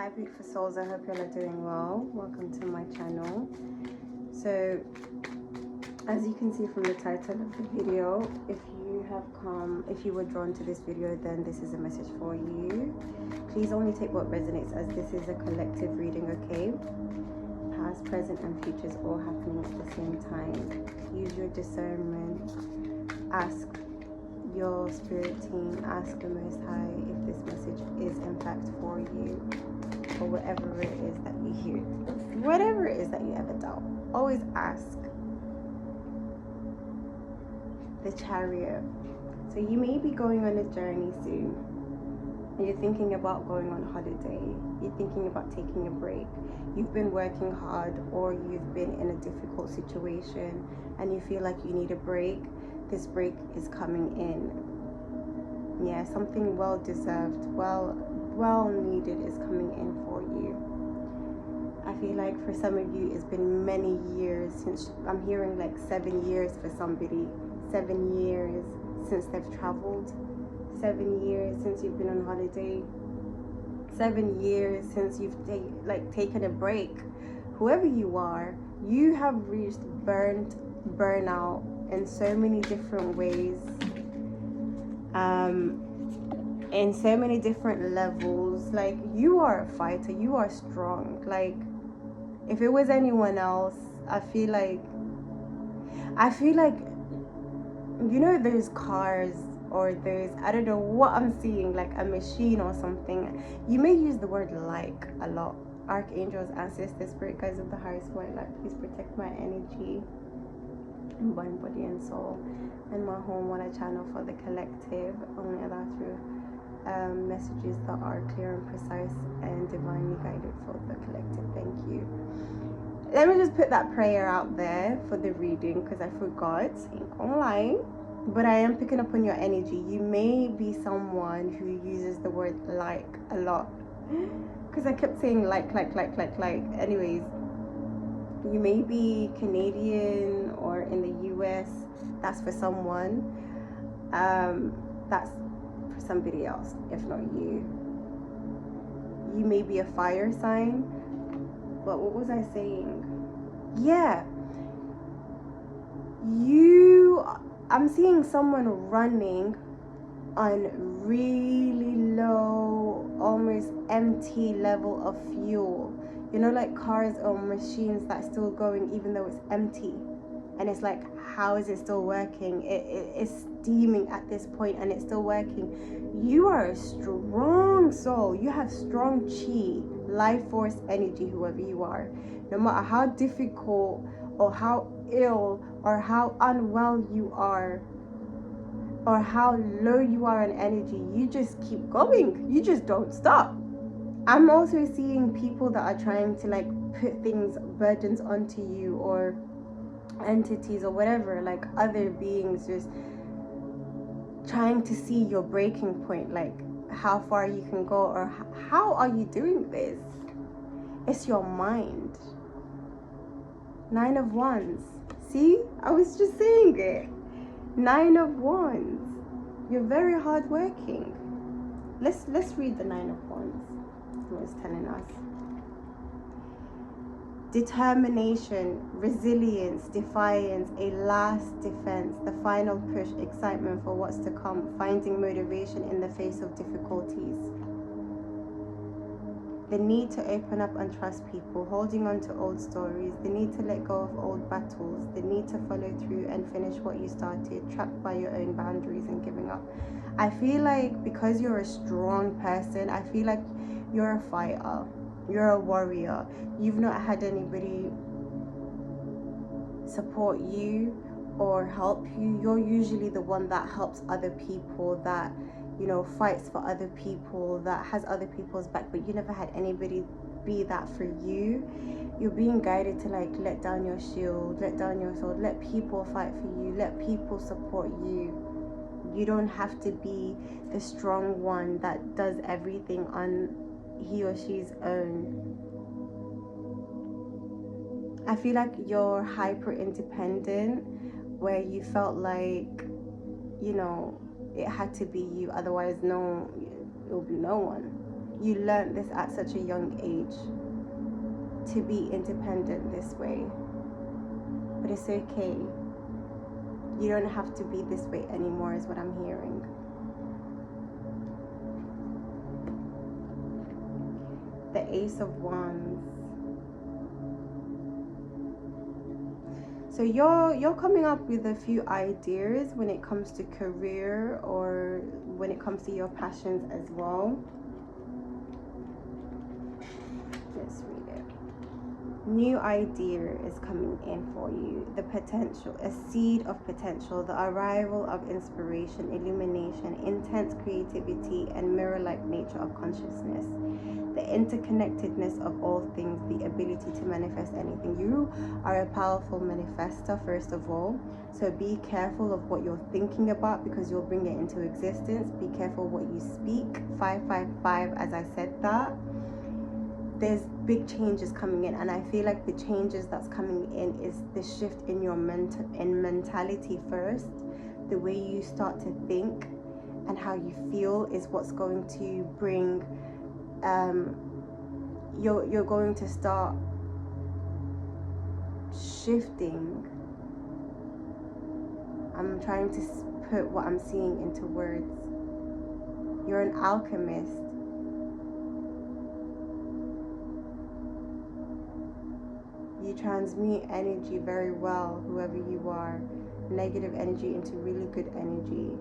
Hi beautiful souls, I hope you all are doing well. Welcome to my channel. So as you can see from the title of the video, if you were drawn to this video, then this is a message for you. Please only take what resonates, as this is a collective reading, okay? Past, present and futures all happening at the same time. Use your discernment. Ask your spirit team, ask the Most High if this message is in fact for you, or whatever it is that you hear, whatever it is that you ever doubt. Always ask. The Chariot. So you may be going on a journey soon. You're thinking about going on holiday. You're thinking about taking a break. You've been working hard, or you've been in a difficult situation and you feel like you need a break. This break is coming in. Yeah, something well deserved, well needed is coming in for you. I feel like for some of you it's been many years since, I'm hearing like 7 years for somebody. 7 years since they've traveled. 7 years since you've been on holiday. 7 years since you've taken a break. Whoever you are, you have reached burnout in so many different ways, in so many different levels. Like, you are a fighter, you are strong. Like, if it was anyone else, I feel like you know, there's cars, or there's, I don't know what I'm seeing, like a machine or something. You may use the word like a lot. Archangels, ancestors, spirit guides of the highest white light, please protect my energy, mind, body and soul, and my home, what I channel for the collective. Only allow through messages that are clear and precise and divinely guided for the collective. Thank you. Let me just put that prayer out there for the reading, because I forgot, ain't gonna lie. But I am picking up on your energy. You may be someone who uses the word like a lot, because I kept saying like. Anyways, you may be Canadian or in the US. That's for someone. That's for somebody else, if not you. You may be a fire sign. But what was I saying? Yeah. I'm seeing someone running on really low, almost empty level of fuel. You know, like cars or machines that's still going even though it's empty. And it's like, how is it still working? It's steaming at this point and it's still working. You are a strong soul. You have strong chi, life force energy, whoever you are. No matter how difficult or how ill or how unwell you are, or how low you are in energy, you just keep going. You just don't stop. I'm also seeing people that are trying to like put things, burdens onto you, or entities or whatever, like other beings, just trying to see your breaking point, like how far you can go, or how are you doing this. It's your mind. 9 of Wands. See, I was just saying it. 9 of Wands. You're very hardworking. Let's read the 9 of Wands. What it's telling us. Determination, resilience, defiance, a last defense, the final push, excitement for what's to come, finding motivation in the face of difficulties. The need to open up and trust people, holding on to old stories, the need to let go of old battles, the need to follow through and finish what you started, trapped by your own boundaries and giving up. I feel like because you're a strong person, I feel like you're a fighter, you're a warrior. You've not had anybody support you or help you. You're usually the one that helps other people, that, you know, fights for other people, that has other people's back, but you never had anybody be that for you. You're being guided to like let down your shield, let down your sword, let people fight for you, let people support you. You don't have to be the strong one that does everything on he or she's own. I feel like you're hyper independent, where you felt like, you know, it had to be you, otherwise it will be no one. you learned this at such a young age, to be independent this way. But it's okay. You don't have to be this way anymore, is what I'm hearing. The Ace of Wands. So you're coming up with a few ideas when it comes to career, or when it comes to your passions as well. Let's read it. New idea is coming in for you. The potential, a seed of potential, the arrival of inspiration, illumination, intense creativity, and mirror-like nature of consciousness. The interconnectedness of all things, the ability to manifest anything. You are a powerful manifester, first of all. So be careful of what you're thinking about, because you'll bring it into existence. Be careful what you speak. 555, as I said that. There's big changes coming in, and I feel like the changes that's coming in is the shift in your mentality first. The way you start to think and how you feel is what's going to bring you're going to start shifting. I'm trying to put what I'm seeing into words. You're an alchemist. You transmute energy very well, whoever you are. Negative energy into really good energy.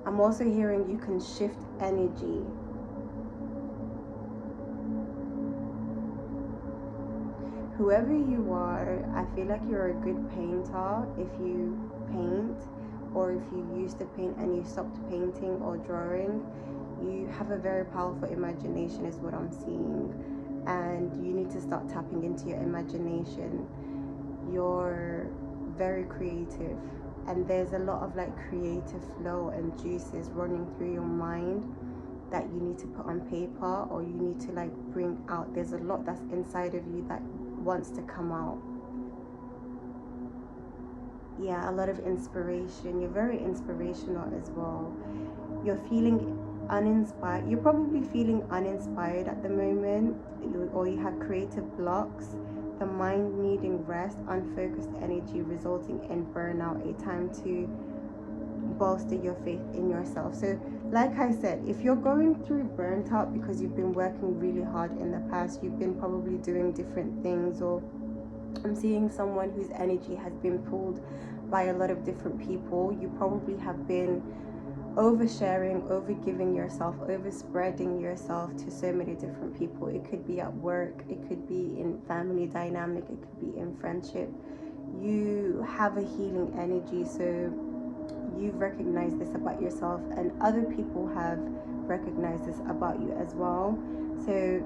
I'm also hearing you can shift energy. Whoever you are, I feel like you're a good painter if you paint, or if you used to paint and you stopped painting or drawing. You have a very powerful imagination is what I'm seeing, and you need to start tapping into your imagination. You're very creative, and there's a lot of like creative flow and juices running through your mind that you need to put on paper, or you need to like bring out. There's a lot that's inside of you that wants to come out. Yeah, a lot of inspiration. You're very inspirational as well. You're feeling uninspired. You're probably feeling uninspired at the moment, or you have creative blocks. The mind needing rest, unfocused energy resulting in burnout, a time to bolster your faith in yourself. So like I said, if you're going through burnt out because you've been working really hard in the past, you've been probably doing different things, or I'm seeing someone whose energy has been pulled by a lot of different people. You probably have been oversharing, overgiving yourself, overspreading yourself to so many different people. It could be at work, it could be in family dynamic, it could be in friendship. You have a healing energy, so you've recognized this about yourself, and other people have recognized this about you as well. So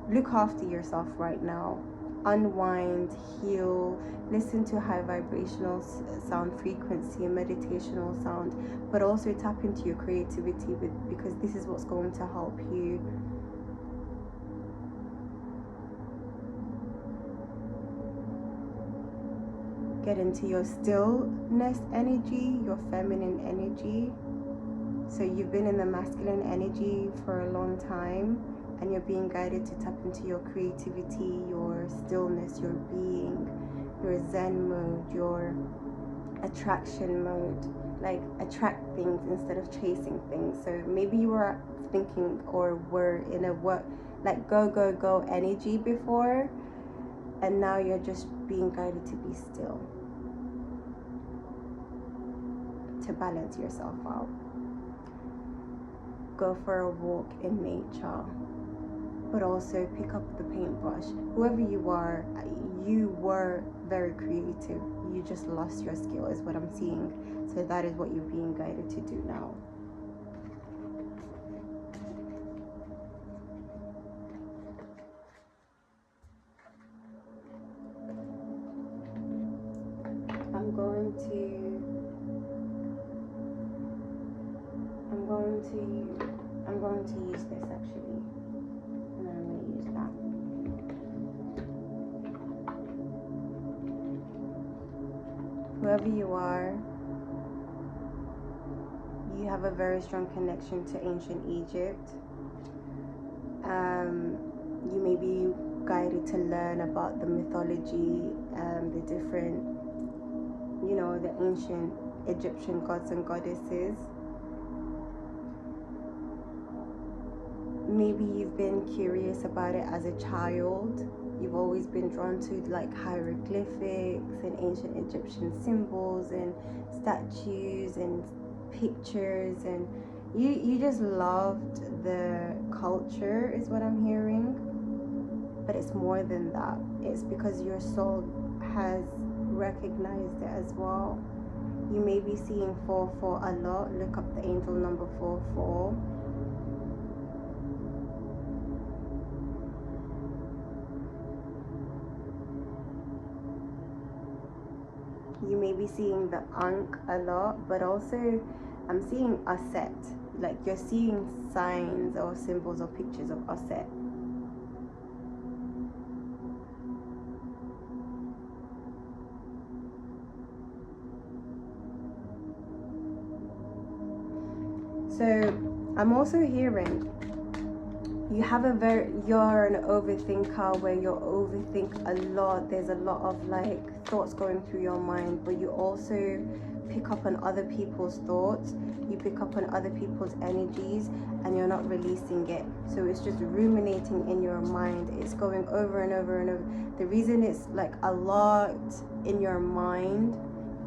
look after yourself right now. Unwind, heal, listen to high vibrational sound frequency and meditational sound, but also tap into your creativity because this is what's going to help you get into your stillness energy, your feminine energy. So you've been in the masculine energy for a long time, and you're being guided to tap into your creativity, your stillness, your being, your zen mode, your attraction mode, like attract things instead of chasing things. So maybe you were thinking or were in a go energy before, and now you're just being guided to be still, to balance yourself out. Go for a walk in nature, but also pick up the paintbrush. Whoever you are, you were very creative. You just lost your skill is what I'm seeing. So that is what you're being guided to do now. I'm going to use this actually, and then I'm going to use that. Whoever you are, you have a very strong connection to ancient Egypt. You may be guided to learn about the mythology, the different, you know, the ancient Egyptian gods and goddesses. Maybe you've been curious about it as a child. You've always been drawn to like hieroglyphics and ancient Egyptian symbols and statues and pictures, and you just loved the culture is what I'm hearing. But it's more than that. It's because your soul has recognized it as well. You may be seeing 44 a lot. Look up the angel number 44. You may be seeing the Ankh a lot, but also I'm seeing Aset. Like you're seeing signs or symbols or pictures of Aset. So I'm also hearing you're an overthinker, where you overthink a lot. There's a lot of like thoughts going through your mind, but you also pick up on other people's thoughts, you pick up on other people's energies, and you're not releasing it. So it's just ruminating in your mind. It's going over and over and over. The reason it's like a lot in your mind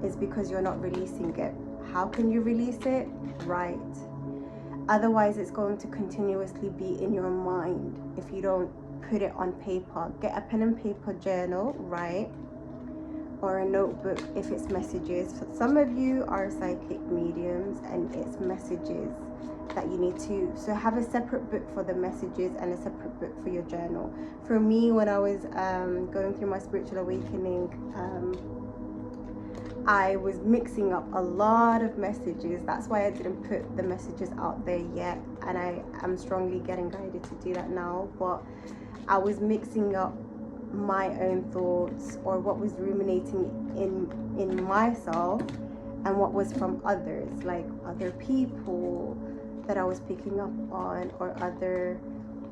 is because you're not releasing it. How can you release it? Right. Otherwise, it's going to continuously be in your mind if you don't put it on paper. Get a pen and paper journal, right? Or a notebook if it's messages. For some of you are psychic mediums and it's messages that you need to. So have a separate book for the messages and a separate book for your journal. For me, when I was going through my spiritual awakening, I was mixing up a lot of messages. That's why I didn't put the messages out there yet, and I am strongly getting guided to do that now. But I was mixing up my own thoughts, or what was ruminating in myself, and what was from others, like other people that I was picking up on, or other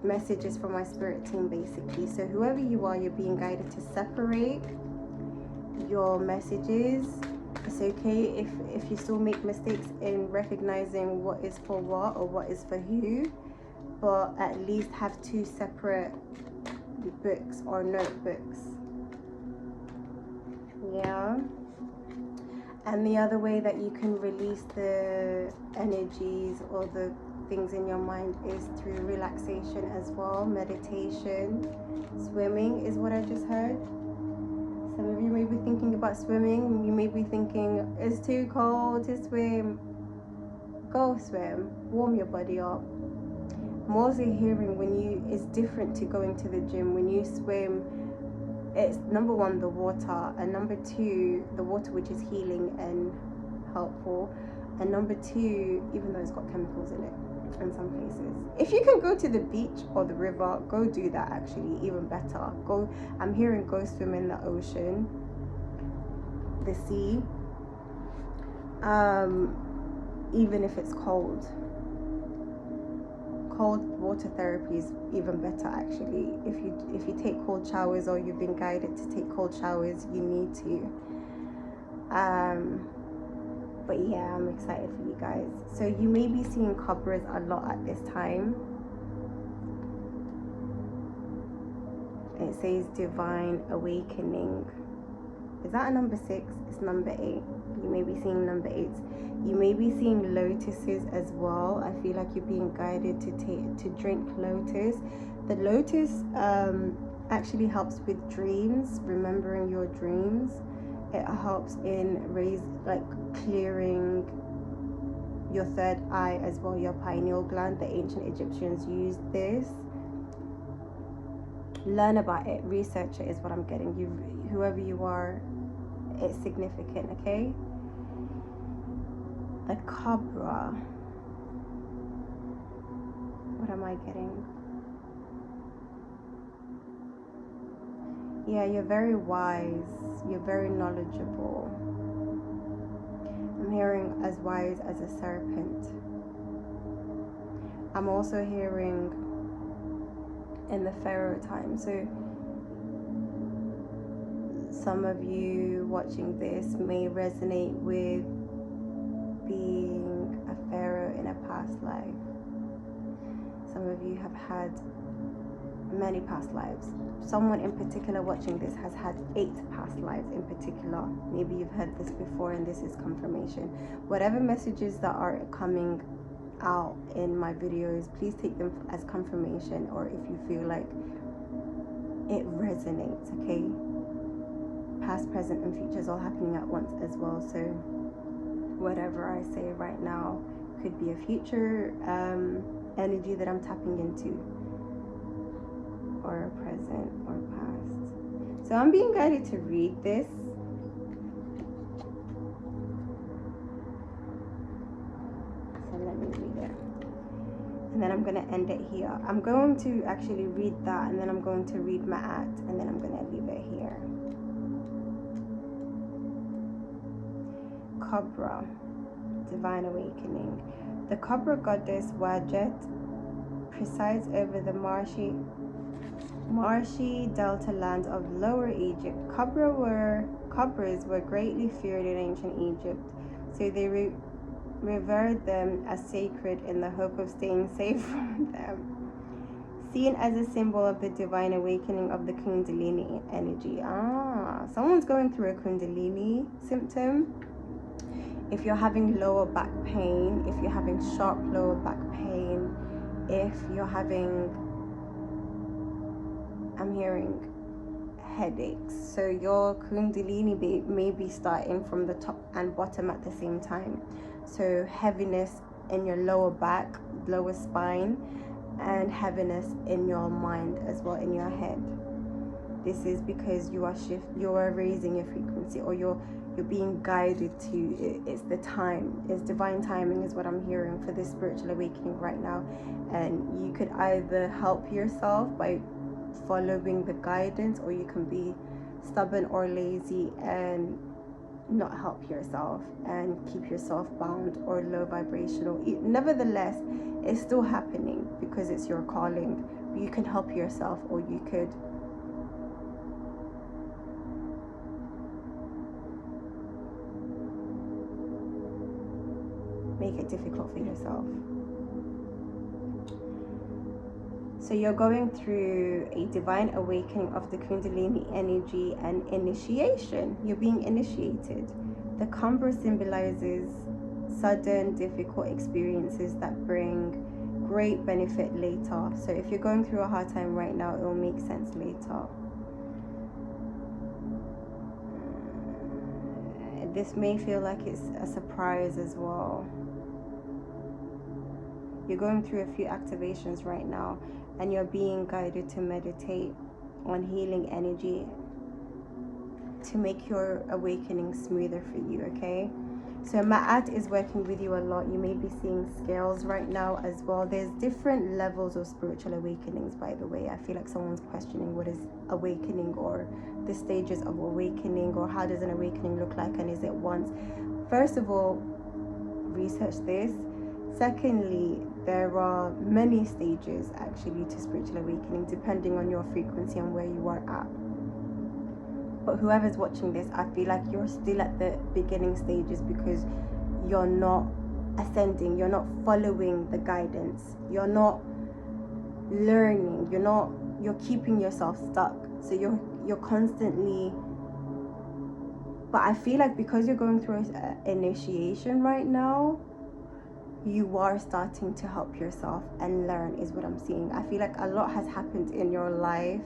messages from my spirit team, basically. So whoever you are, you're being guided to separate your messages. It's okay if you still make mistakes in recognizing what is for what or what is for who, but at least have 2 separate books or notebooks. Yeah. And the other way that you can release the energies or the things in your mind is through relaxation as well. Meditation, swimming is what I just heard. Some of you may be thinking about swimming. You may be thinking, it's too cold to swim. Go swim. Warm your body up. I'm also hearing it's different to going to the gym. When you swim, it's number 1, the water, and number 2, the water, which is healing and helpful, and number 2, even though it's got chemicals in it in some places. If you can go to the beach or the river, go do that. Actually, even better. I'm hearing go swim in the ocean, the sea, even if it's cold water therapy is even better. Actually, if you take cold showers, or you've been guided to take cold showers, you need to. But yeah, I'm excited for you guys. So you may be seeing cobras a lot at this time. It says divine awakening. Is that a number 6? It's number 8. You may be seeing number 8. You may be seeing lotuses as well. I feel like you're being guided to drink lotus. The lotus actually helps with dreams, remembering your dreams. It helps in clearing your 3rd eye as well, your pineal gland. The ancient Egyptians used this. Learn about it, research it is what I'm getting. Whoever you are, it's significant, okay? The cobra. What am I getting? Yeah, you're very wise. You're very knowledgeable. I'm hearing as wise as a serpent. I'm also hearing in the Pharaoh time. So some of you watching this may resonate with being a Pharaoh in a past life. Some of you have had many past lives. Someone in particular watching this has had 8 past lives in particular. Maybe you've heard this before and this is confirmation. Whatever messages that are coming out in my videos, please take them as confirmation, or if you feel like it resonates, okay? Past, present and future is all happening at once as well. So whatever I say right now could be a future energy that I'm tapping into, or present or past. So I'm being guided to read this. So let me read it. And then I'm going to end it here. I'm going to actually read that, and then I'm going to read MAAT, and then I'm going to leave it here. Cobra, divine awakening. The Cobra goddess Wajet presides over the marshy delta land of Lower Egypt. Cobras were greatly feared in ancient Egypt, so they revered them as sacred in the hope of staying safe from them. Seen as a symbol of the divine awakening of the Kundalini energy. Someone's going through a Kundalini symptom. If you're having lower back pain, if you're having sharp lower back pain, if you're having, I'm hearing headaches. So your Kundalini may be starting from the top and bottom at the same time. So heaviness in your lower back, lower spine, and heaviness in your mind as well, in your head. This is because you are raising your frequency, or you're being guided to. It's the time, it's divine timing is what I'm hearing for this spiritual awakening right now. And you could either help yourself by following the guidance, or you can be stubborn or lazy and not help yourself and keep yourself bound or low vibrational. Nevertheless, it's still happening because it's your calling. You can help yourself, or you could make it difficult for yourself. So you're going through a divine awakening of the Kundalini energy and initiation. You're being initiated. The Cobra symbolizes sudden, difficult experiences that bring great benefit later. So if you're going through a hard time right now, it will make sense later. This may feel like it's a surprise as well. You're going through a few activations right now, and you're being guided to meditate on healing energy to make your awakening smoother for you, okay? So MAAT is working with you a lot. You may be seeing scales right now as well. There's different levels of spiritual awakenings, by the way. I feel like someone's questioning what is awakening, or the stages of awakening, or how does an awakening look like, and is it once? First of all, research this. Secondly, there are many stages actually to spiritual awakening, depending on your frequency and where you are at. But whoever's watching this, I feel like you're still at the beginning stages, because you're not ascending, you're not following the guidance, you're not learning, you're keeping yourself stuck. So you're constantly, but I feel like because you're going through initiation right now, you are starting to help yourself and learn, is what I'm seeing. I feel like a lot has happened in your life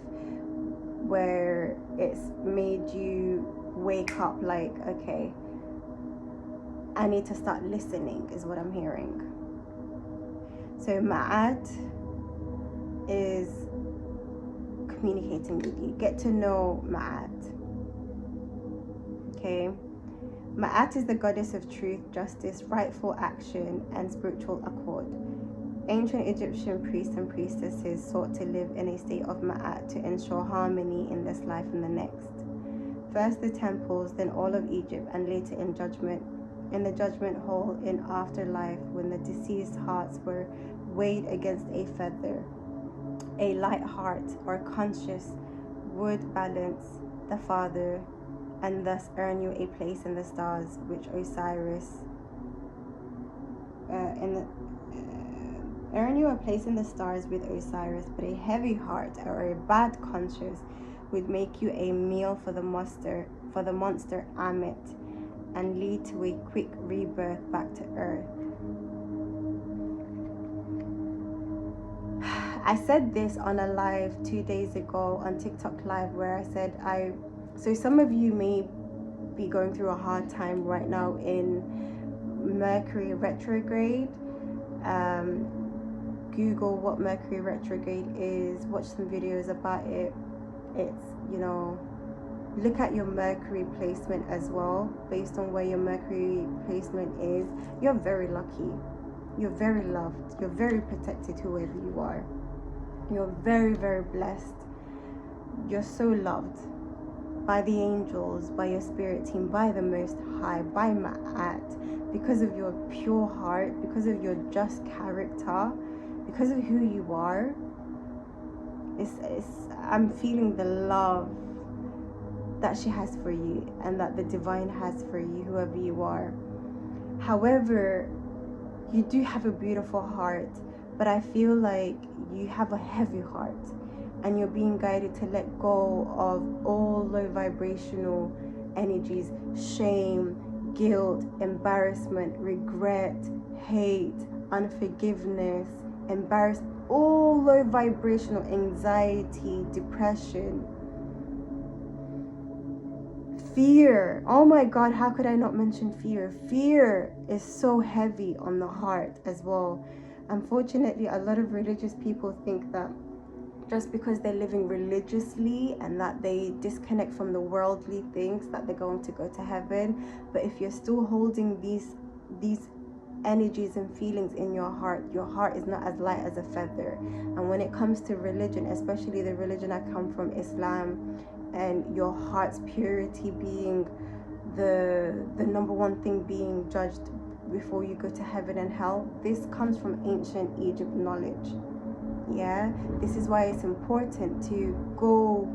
where it's made you wake up like, okay, I need to start listening, is what I'm hearing. So MAAT is communicating with you. Get to know MAAT, okay? MAAT is the goddess of truth, justice, rightful action, and spiritual accord. Ancient Egyptian priests and priestesses sought to live in a state of MAAT to ensure harmony in this life and the next. First the temples, then all of Egypt, and later in judgment in the judgment hall in afterlife, when the deceased hearts were weighed against a feather, a light heart or conscious would balance the Father and thus earn you a place in the stars, which Osiris earn you a place in the stars with Osiris. But a heavy heart or a bad conscience would make you a meal for the monster Ammit, and lead to a quick rebirth back to earth. I said this on a live 2 days ago on TikTok live, where I said so some of you may be going through a hard time right now in Mercury retrograde. Google what Mercury retrograde is, watch some videos about it. It's, you know, look at your Mercury placement as well. Based on where your Mercury placement is, you're very lucky, you're very loved, you're very protected, whoever you are. You're very, very blessed. You're so loved by the angels, by your spirit team, by the Most High, by MAAT, because of your pure heart, because of your just character, because of who you are. I'm feeling the love that she has for you and that the divine has for you, whoever you are. However, you do have a beautiful heart, but I feel like you have a heavy heart, and you're being guided to let go of all low vibrational energies: shame, guilt, embarrassment, regret, hate, unforgiveness, all low vibrational anxiety, depression, fear. Oh my God, how could I not mention fear? Fear is so heavy on the heart as well. Unfortunately, a lot of religious people think that just because they're living religiously and that they disconnect from the worldly things, that they're going to go to heaven. But if you're still holding these energies and feelings in your heart is not as light as a feather. And when it comes to religion, especially the religion I come from, Islam, and your heart's purity being the number one thing being judged before you go to heaven and hell, this comes from ancient Egypt knowledge. Yeah, this is why it's important to go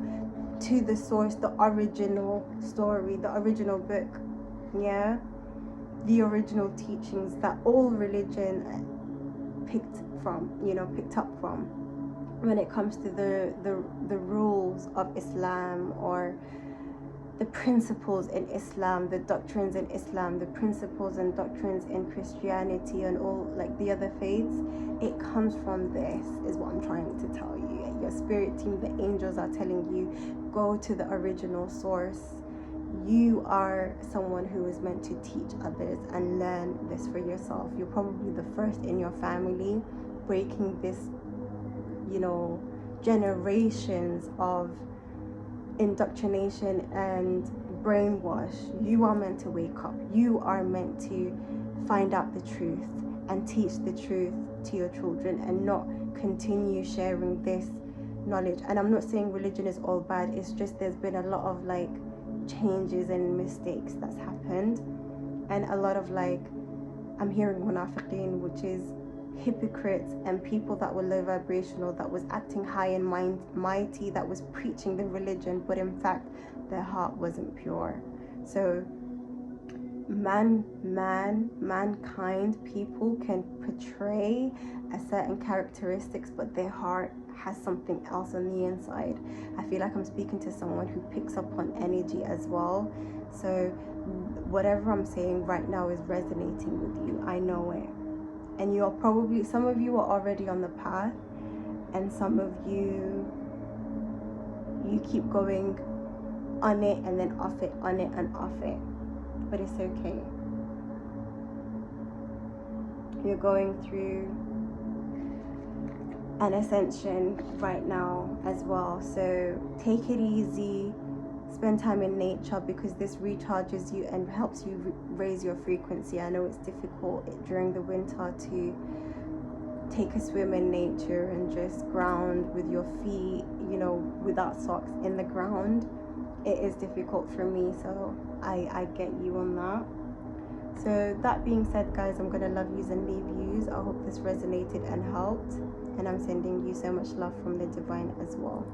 to the source, the original story, the original book. Yeah, the original teachings that all religion picked up from when it comes to the rules of Islam, or the principles in Islam, the doctrines in Islam, the principles and doctrines in Christianity, and all like the other faiths. It comes from this, is what I'm trying to tell you. Your spirit team, the angels, are telling you, go to the original source. You are someone who is meant to teach others and learn this for yourself. You're probably the first in your family breaking this, generations of indoctrination and brainwash. You are meant to wake up. You are meant to find out the truth and teach the truth to your children, and not continue sharing this knowledge. And I'm not saying religion is all bad, it's just there's been a lot of changes and mistakes that's happened, and a lot of I'm hearing munafiqeen, which is hypocrites and people that were low vibrational, that was acting high and mighty, that was preaching the religion, but in fact their heart wasn't pure. So mankind, people can portray a certain characteristics, but their heart has something else on the inside. I feel like I'm speaking to someone who picks up on energy as well. So whatever I'm saying right now is resonating with you. I know it. And you're probably, some of you are already on the path, and some of you keep going on it and then off it, on it and off it. But it's okay. You're going through an ascension right now as well. So take it easy. Spend time in nature, because this recharges you and helps you raise your frequency. I know it's difficult during the winter to take a swim in nature and just ground with your feet, without socks in the ground. It is difficult for me, so I get you on that. So that being said, guys, I'm gonna love yous and leave yous. I hope this resonated and helped, and I'm sending you so much love from the divine as well.